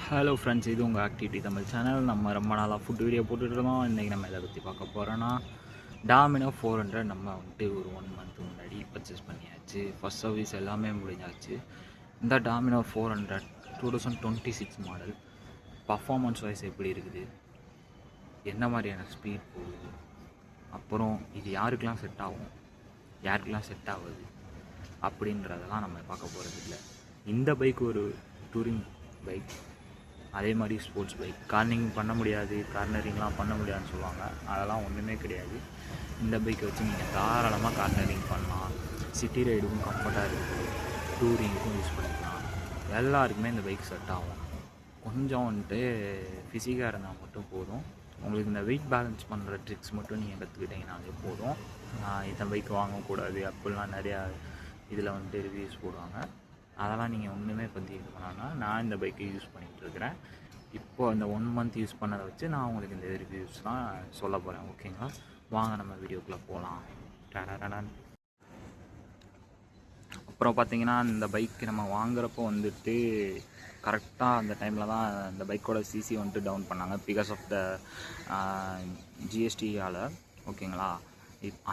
Hello friends, இது உங்கள் activity Tamil channel. நம்ம ரொம்ப நாளாக ஃபுட் வீடியோ போட்டுட்ருந்தோம். இன்றைக்கி நம்ம எதை பற்றி பார்க்க போகிறோன்னா, டாமினோ 400 நம்ம வந்துட்டு ஒரு 1 மந்த் முன்னாடி பர்ச்சேஸ் பண்ணியாச்சு. ஃபஸ்ட் சர்வீஸ் எல்லாமே முடிஞ்சாச்சு. இந்த டாமினோ 400 2026 மாடல் பர்ஃபார்மன்ஸ் வைஸ் எப்படி இருக்குது, என்ன மாதிரியான ஸ்பீட் போகுது, அப்புறம் இது யாருக்கெல்லாம் செட் ஆகும், யாருக்கெல்லாம் செட் ஆகுது அப்படின்றதெல்லாம் நம்ம பார்க்க போகிறது இல்லை. இந்த பைக் ஒரு டூரிங் பைக், அதே மாதிரி ஸ்போர்ட்ஸ் பைக். கார்னிங் பண்ண முடியாது, கார்னரிங்லாம் பண்ண முடியாதுன்னு சொல்லுவாங்க. அதெல்லாம் ஒன்றுமே கிடையாது. இந்த பைக்கை வச்சு நீங்கள் தாராளமாக கார்னரிங் பண்ணலாம். சிட்டி ரைடுக்கும் கம்ஃபர்ட்டாக இருக்குது, டூரிங்க்கும் யூஸ் பண்ணிக்கலாம். எல்லாருக்குமே இந்த பைக் செட் ஆகும். கொஞ்சம் வந்துட்டு ஃபிசிக்காக இருந்தால் மட்டும் போதும். உங்களுக்கு இந்த வெயிட் பேலன்ஸ் பண்ணுற ட்ரிக்ஸ் மட்டும் நீங்கள் கற்றுக்கிட்டிங்கனாலே போதும். இந்த பைக் வாங்கக்கூடாது அப்படிலாம் நிறையா இதில் வந்துட்டு ரிவ்யூஸ் போடுவாங்க. அதெல்லாம் நீங்கள் ஒன்றுமே பற்றி இது பண்ணாங்கன்னா, நான் இந்த பைக்கை யூஸ் பண்ணிகிட்ருக்கிறேன். இப்போது இந்த 1 மந்த் யூஸ் பண்ணதை வச்சு நான் உங்களுக்கு இந்த ரிவ்யூஸ்லாம் சொல்ல போகிறேன். ஓகேங்களா, வாங்க நம்ம வீடியோக்குள்ளே போகலாம். அப்புறம் பார்த்திங்கன்னா, இந்த பைக்கு நம்ம வாங்குறப்போ வந்துட்டு கரெக்டாக அந்த டைமில் தான் இந்த பைக்கோட சிசி வந்துட்டு டவுன் பண்ணாங்க, பிகாஸ் ஆஃப் த ஜிஎஸ்டியால். ஓகேங்களா,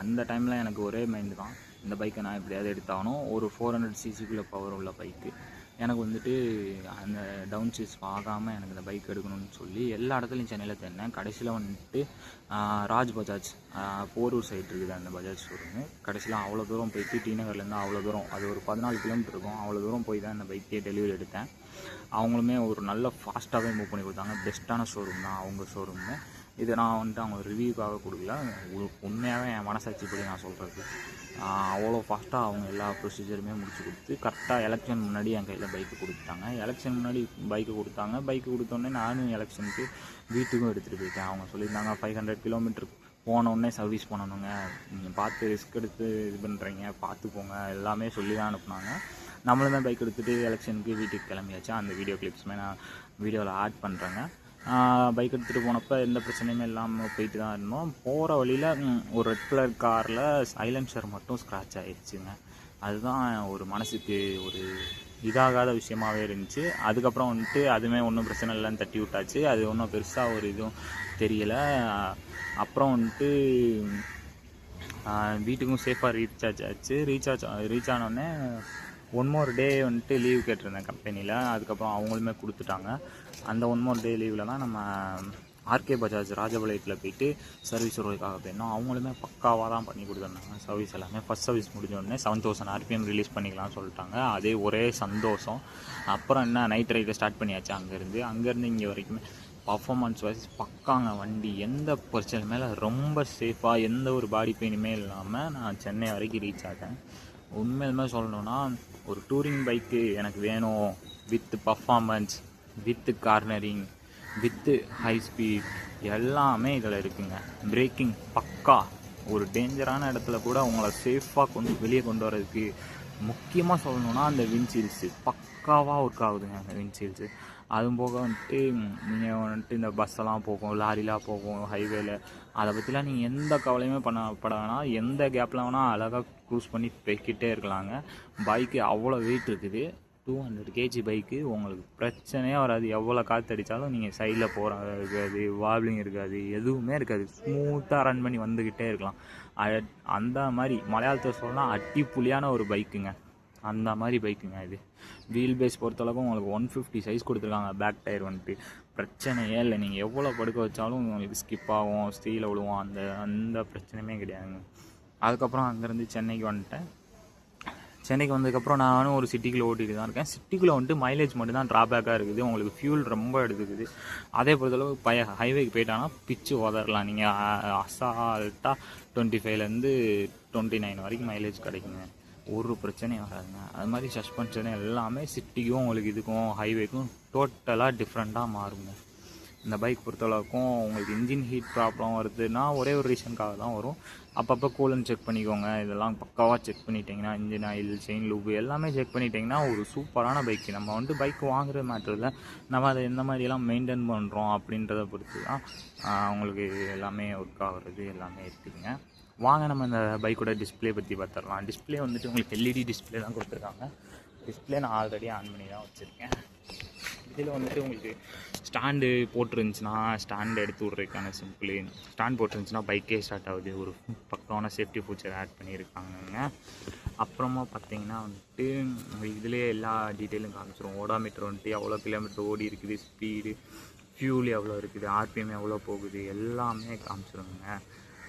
அந்த டைமில் எனக்கு ஒரே மைண்டு தான், இந்த பைக்கை நான் எப்படியாவது எடுத்தாகணும். ஒரு 400 சிசிக்குள்ளே பவர் உள்ள பைக்கு எனக்கு வந்துட்டு அந்த டவுன் சீஸ் ஆகாமல் எனக்கு இந்த பைக் எடுக்கணும்னு சொல்லி எல்லா இடத்துலையும் சென்னையில் தேடினேன். கடைசியில் வந்துட்டு ராஜ் பஜாஜ் போரூர் சைடு இருக்குது அந்த பஜாஜ் ஷோரூமு. கடைசியில் அவ்வளோ தூரம் போயிட்டு டி நகர்லேருந்து அவ்வளோ தூரம், அது ஒரு 14 கிலோமீட்டர் இருக்கும், அவ்வளோ தூரம் போய் தான் இந்த பைக்கே டெலிவரி எடுத்தேன். அவங்களுமே ஒரு நல்ல ஃபாஸ்ட்டாகவே மூவ் பண்ணி கொடுத்தாங்க. பெஸ்ட்டான ஷோரூம் தான் அவங்க ஷோரூமு. இதை நான் வந்துட்டு அவங்க ரிவ்யூக்காக கொடுக்கல, உண்மையாகவே என் மனசாட்சிப்படி நான் சொல்கிறது. அவ்வளோ ஃபாஸ்ட்டாக அவங்க எல்லா ப்ரொசீஜருமே முடிச்சு கொடுத்து கரெக்டாக எலெக்ஷன் முன்னாடி என் கையில் பைக்கு கொடுத்துட்டாங்க. எலெக்ஷன் முன்னாடி பைக்கு கொடுத்தாங்க. பைக்கு கொடுத்தோடனே நானும் எலெக்ஷனுக்கு வீட்டுக்கும் எடுத்துகிட்டு போயிட்டேன். அவங்க சொல்லியிருந்தாங்க 500 கிலோமீட்டர் போனோடனே சர்வீஸ் பண்ணணுங்க, நீங்கள் பார்த்து ரிஸ்க் எடுத்து இது பண்ணுறீங்க, பார்த்து போங்க, எல்லாமே சொல்லி தான் அனுப்புனாங்க. நம்மளும் தான் பைக் எடுத்துகிட்டு எலெக்ஷனுக்கு வீட்டுக்கு கிளம்பியாச்சு. அந்த வீடியோ கிளிப்ஸுமே நான் வீடியோவில் ஆட் பண்ணுறேங்க. பைக் எடுத்துகிட்டு போனப்போ எந்த பிரச்சனையுமே இல்லாமல் போயிட்டு தான் இருந்தோம். போகிற வழியில் ஒரு ரெட் கலர் காரில் சைலன்சர் மட்டும் ஸ்க்ராட்ச் ஆகிடுச்சுங்க. அதுதான் ஒரு மனசுக்கு ஒரு இதாகாத விஷயமாகவே இருந்துச்சு. அதுக்கப்புறம் வந்துட்டு அதுவுமே ஒன்றும் பிரச்சனை இல்லைன்னு தட்டி விட்டாச்சு. அது ஒன்றும் பெருசாக ஒரு இதுவும் தெரியலை. அப்புறம் வந்துட்டு வீட்டுக்கும் சேஃபாக ரீசார்ஜ் ஆச்சு. ரீச் ஆனோடனே 1 more டே வந்துட்டு லீவ் கேட்டிருந்தேன் கம்பெனியில். அதுக்கப்புறம் அவங்களுமே கொடுத்துட்டாங்க. அந்த 1 more டே லீவில் தான் நம்ம ஆர்கே பஜாஜ் ராஜபாளையத்தில் போயிட்டு சர்வீஸ் ஒர்க்காக போயிருந்தோம். அவங்களுமே பக்காவாக தான் பண்ணி கொடுத்துருந்தாங்க சர்வீஸ் எல்லாமே. ஃபஸ்ட் சர்வீஸ் முடிஞ்சோடனே 7000 RPM ரிலீஸ் பண்ணிக்கலாம்னு சொல்லிட்டாங்க. அதே ஒரே சந்தோஷம். அப்புறம் என்ன, நைட் ரைடை ஸ்டார்ட் பண்ணியாச்சு. அங்கேருந்து இங்கே வரைக்குமே பர்ஃபார்மன்ஸ் வைஸ் பக்காங்க வண்டி. எந்த பிரச்சனை மேலே ரொம்ப சேஃபாக, எந்த ஒரு பாடி பெயினுமே இல்லாமல் நான் சென்னை வரைக்கும் ரீச் ஆகிட்டேன். உண்மையிலுமே சொல்லணுன்னா, ஒரு டூரிங் பைக்கு எனக்கு வேணும், with performance, with cornering, with high speed, எல்லாமே இதில் இருக்குங்க. பிரேக்கிங் பக்கா. ஒரு டேஞ்சரான இடத்துல கூட உங்களை சேஃபாக வெளியே கொண்டு வரதுக்கு முக்கியமாக சொல்லணுன்னா அந்த விண்ட்ஷீல்ட்ஸு பக்காவாக ஒர்க் ஆகுதுங்க. அந்த விண்ட்ஷீல்ட்ஸு அதுவும் போக வந்துட்டு நீங்கள் வந்துட்டு இந்த பஸ்ஸெல்லாம் போகும், லாரிலாம் போகும் ஹைவேல, அதை பற்றிலாம் நீங்கள் எந்த கவலையுமே பண்ணப்பட வேணாம். எந்த கேப்பில் வேணால் அழகாக க்ரூஸ் பண்ணி போய்கிட்டே இருக்கலாங்க. பைக்கு அவ்வளோ வெயிட் இருக்குது. 200 kg பைக்கு, உங்களுக்கு பிரச்சனையே வராது. எவ்வளோ காற்றடித்தாலும் நீங்கள் சைடில் போகிற இருக்காது, வாப்லிங் இருக்காது, எதுவுமே இருக்காது. ஸ்மூத்தாக ரன் பண்ணி வந்துக்கிட்டே இருக்கலாம். அந்த மாதிரி மலையாளத்தில் சொல்லலாம் அட்டிப்புலியான ஒரு பைக்குங்க. அந்த மாதிரி பைக்குங்க இது. வீல் பேஸ் பொறுத்தளவுக்கு உங்களுக்கு 150 சைஸ் கொடுத்துருக்காங்க. பேக் டயர் வந்துட்டு பிரச்சனையே இல்லை. நீங்கள் எவ்வளோ படுக்க வச்சாலும் உங்களுக்கு ஸ்கிப் ஆகும், ஸ்டீலில் விழுவோம், அந்த பிரச்சனையுமே கிடையாதுங்க. அதுக்கப்புறம் அங்கேருந்து சென்னைக்கு வந்துட்டேன். சென்னைக்கு வந்ததுக்கப்புறம் நானும் ஒரு சிட்டிக்குள்ளே ஓட்டிகிட்டு தான் இருக்கேன். சிட்டிக்குள்ளே வந்துட்டு மைலேஜ் மட்டும் தான் ட்ராபேக்காக இருக்குது. உங்களுக்கு ஃபியூல் ரொம்ப எடுத்துக்குது. அதே பொறுத்தளவு ஹைவேக்கு போயிட்டாங்கன்னா பிச்சு உதறலாம். நீங்கள் அசால்ட்டாக 25லேருந்து 29 வரைக்கும் மைலேஜ் கிடைக்குங்க. ஒரு பிரச்சனையும் வராதுங்க. அது மாதிரி சஸ்பென்ஷன் எல்லாமே சிட்டிக்கும் உங்களுக்கு இதுக்கும் ஹைவேக்கும் டோட்டலாக டிஃப்ரெண்ட்டாக மாறுங்க. இந்த பைக் பொறுத்தளவுக்கும் உங்களுக்கு இன்ஜின் ஹீட் ப்ராப்ளம் வருதுன்னா ஒரே ஒரு ரீசனுக்காக தான் வரும். அப்பப்போ கூலன் செக் பண்ணிக்கோங்க. இதெல்லாம் பக்காவாக செக் பண்ணிட்டீங்கன்னா, இன்ஜின் ஆயில், செயின் லூப் எல்லாமே செக் பண்ணிட்டீங்கன்னா ஒரு சூப்பரான பைக்கு. நம்ம வந்துட்டு பைக் வாங்குற மேட்டரில் நம்ம அதை எந்த மாதிரியெல்லாம் மெயின்டைன் பண்ணுறோம் அப்படின்றத பொறுத்து தான் உங்களுக்கு எல்லாமே ஒர்க் ஆகுறது எல்லாமே இருக்குதுங்க. வாங்க நம்ம இந்த பைக்கோட டிஸ்பிளே பற்றி பார்த்துடலாம். டிஸ்பிளே வந்துட்டு உங்களுக்கு LED டிஸ்பிளே தான் கொடுத்துருக்காங்க. டிஸ்பிளே நான் ஆல்ரெடி ஆன் பண்ணி தான் வச்சுருக்கேன். இதில் வந்துட்டு உங்களுக்கு ஸ்டாண்டு போட்டுருந்துச்சுன்னா ஸ்டாண்டு எடுத்து விட்றதுக்கான சிம்பிள். ஸ்டாண்ட் போட்டுருந்துச்சுன்னா பைக்கே ஸ்டார்ட் ஆகுது. ஒரு பக்கான சேஃப்டி ஃபீச்சர் ஆட் பண்ணியிருக்காங்கங்க. அப்புறமா பார்த்தீங்கன்னா வந்துட்டு உங்களுக்கு இதிலே எல்லா டீட்டெயிலும் காமிச்சிடும். ஓடாமீட்டர் வந்துட்டு எவ்வளோ கிலோமீட்டர் ஓடி இருக்குது, ஸ்பீடு, ஃபியூல் எவ்வளோ இருக்குது, ஆர்பிஎம் எவ்வளோ போகுது, எல்லாமே காமிச்சிருங்க.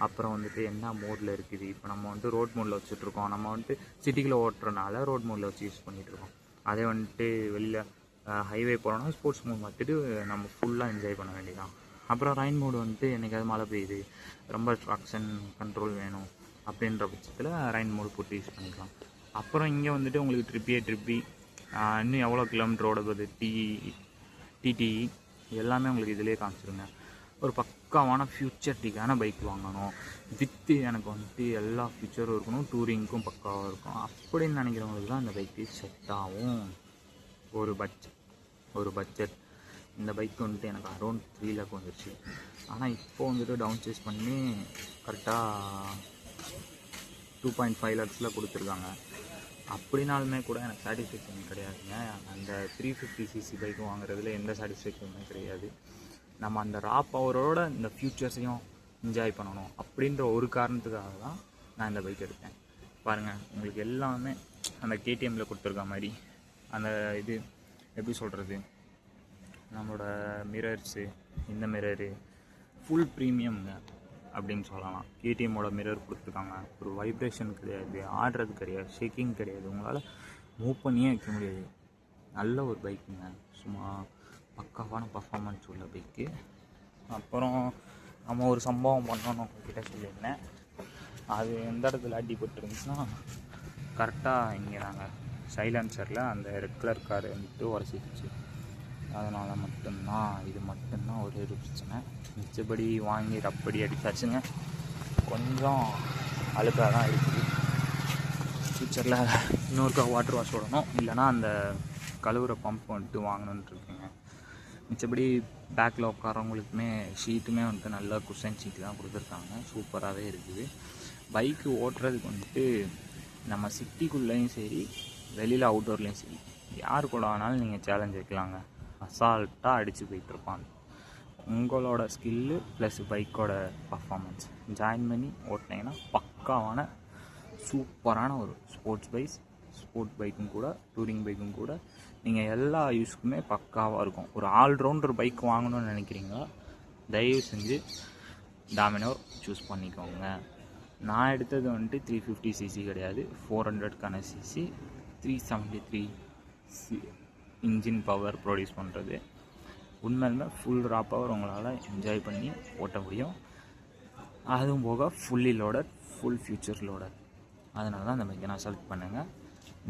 அப்புறம் வந்துட்டு என்ன மோடில் இருக்குது. இப்போ நம்ம வந்துட்டு ரோட் மோடில் வச்சுட்ருக்கோம். நம்ம வந்துட்டு சிட்டிக்குள்ளே ஓட்டுறனால ரோட் மோடில் வச்சு யூஸ் பண்ணிகிட்ருக்கோம். அதே வந்துட்டு வெளியில் ஹைவே போகிறோன்னா ஸ்போர்ட்ஸ் மோட் மாற்றிட்டு நம்ம ஃபுல்லாக என்ஜாய் பண்ண வேண்டியதான். அப்புறம் ரைன் மோடு வந்துட்டு என்றைக்காவது மழை பெய்யுது, ரொம்ப ட்ராக்ஷன் கண்ட்ரோல் வேணும் அப்படின்ற பட்சத்தில் ரைன் மோடு போட்டு யூஸ் பண்ணிக்கலாம். அப்புறம் இங்கே வந்துட்டு உங்களுக்கு ட்ரிப்பி இன்னும் எவ்வளோ கிலோமீட்டர் ஓட போகுது, டிடிஇ எல்லாமே உங்களுக்கு இதிலே காமிச்சிருங்க. ஒரு பக்காவான ஃப்யூச்சர்டிக்கான பைக் வாங்கணும், வித்து எனக்கு வந்துட்டு எல்லா ஃபியூச்சரும் இருக்கணும், டூரிங்க்கும் பக்காவாக இருக்கும் அப்படின்னு நினைக்கிறவங்களுக்கு தான் அந்த பைக்கு செட் ஆகும். ஒரு பட்ஜெட் இந்த பைக் வந்துட்டு எனக்கு அரௌண்ட் 3 lakh வந்துருச்சு. ஆனால் இப்போ வந்துட்டு டவுன் சேஸ் பண்ணி கரெக்டாக 2.5 lakhs கொடுத்துருக்காங்க. அப்படின்னாலுமே கூட எனக்கு சாட்டிஸ்ஃபேக்ஷன் கிடையாதுங்க. அந்த 350cc பைக் வாங்குறதுல எந்த சாட்டிஸ்ஃபேக்ஷனுமே கிடையாது. நம்ம அந்த ரா பவரோட இந்த ஃப்யூச்சர்ஸையும் என்ஜாய் பண்ணணும் அப்படின்ற ஒரு காரணத்துக்காக தான் நான் இந்த பைக் எடுத்தேன். பாருங்கள், உங்களுக்கு எல்லாமே அந்த கேடிஎம்மில் கொடுத்துருக்க மாதிரி அந்த இது எப்படி சொல்கிறது, நம்மளோட மிரர்ஸு, இந்த மிரரு ஃபுல் ப்ரீமியம்ங்க அப்படின்னு சொல்லலாம். கேடிஎம்மோட மிரர் கொடுத்துருக்காங்க. ஒரு வைப்ரேஷன் கிடையாது, ஆடுறது கிடையாது, ஷேக்கிங் கிடையாது, உங்களால் மூவ் பண்ணியே வைக்க முடியாது. நல்ல ஒரு பைக்குங்க, சும்மா பக்காவான பர்ஃபார்மன்ஸ் உள்ள பைக்கு. அப்புறம் நம்ம ஒரு சம்பவம் பண்ணோன்னு உங்கள்கிட்ட சொல்லியிருந்தேன். அது எந்த இடத்துல அடிபட்டுருந்துச்சுன்னா கரெக்டாக இங்கே நாங்கள் சைலன்சரில் அந்த ரெட் கலர் கார் வந்துட்டு உரசிடுச்சு. அதனால் இது மட்டும்தான் ஒரு பிரச்சனை. மிச்சபடி வாங்கி ரப்படி அடித்தாச்சுங்க. கொஞ்சம் அழுக்காக தான் இருக்குது. ஃப்யூச்சரில் இன்னொருக்கா வாட்டர் வாஷ் விடணும், இல்லைனா அந்த கழுவுற பம்ப் வந்துட்டு வாங்கணுன்ட்டு இருக்குங்க. மிச்சபடி பேக்கில் உட்காரவங்களுக்குமே ஷீட்டுமே வந்துட்டு நல்லா குஷன் ஷீட்டு தான் கொடுத்துருக்காங்க. சூப்பராகவே இருக்குது. பைக்கு ஓட்டுறதுக்கு வந்துட்டு நம்ம சிட்டிக்குள்ளேயும் சரி, வெளியில் அவுட்டோர்லேயும் சரி, யார் கூட வேணாலும் நீங்கள் சேலஞ்ச் வைக்கலாங்க. அசால்ட்டாக அடித்து போயிட்டுருப்பாங்க. உங்களோட ஸ்கில்லு ப்ளஸ் பைக்கோட பர்ஃபார்மன்ஸ் ஜாயின் பண்ணி ஓட்டினீங்கன்னா பக்காவான சூப்பரான ஒரு ஸ்போர்ட்ஸ் பைக்கும் கூட, டூரிங் பைக்கும் கூட, நீங்கள் எல்லா யூஸ்க்குமே பக்காவாக இருக்கும். ஒரு ஆல்ரவுண்டர் பைக் வாங்கணும்னு நினைக்கிறீங்களா, தயவு செஞ்சு டாமினோர் சூஸ் பண்ணிக்கோங்க. நான் எடுத்தது வந்துட்டு 350cc கிடையாது, 400க்கான சிசி, 373 இன்ஜின் பவர் ப்ரொடியூஸ் பண்ணுறது. உண்மையிலுமே ஃபுல் ரா பவர் உங்களால் என்ஜாய் பண்ணி ஓட்ட முடியும். அதுவும் போக fully loaded, full future loaded. அதனால தான் அந்த பைக்கை நான் செலக்ட் பண்ணுங்கள்.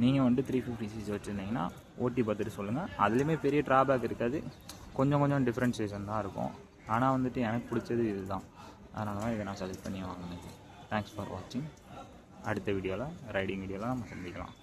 நீங்கள் வந்துட்டு 350cc வச்சுருந்தீங்கன்னா ஓட்டி பார்த்துட்டு சொல்லுங்கள். அதுலேயுமே பெரிய ட்ராபேக் இருக்காது, கொஞ்சம் டிஃப்ரென்ஷியேஷன் தான் இருக்கும். ஆனால் வந்துட்டு எனக்கு பிடிச்சது இதுதான். அதனால தான் இதை நான் செலக்ட் பண்ணி வாங்கினேன். தேங்க்ஸ் ஃபார் வாட்சிங். அடுத்த வீடியோவில் ரைடிங் வீடியோவில் நம்ம சந்திக்கலாம்.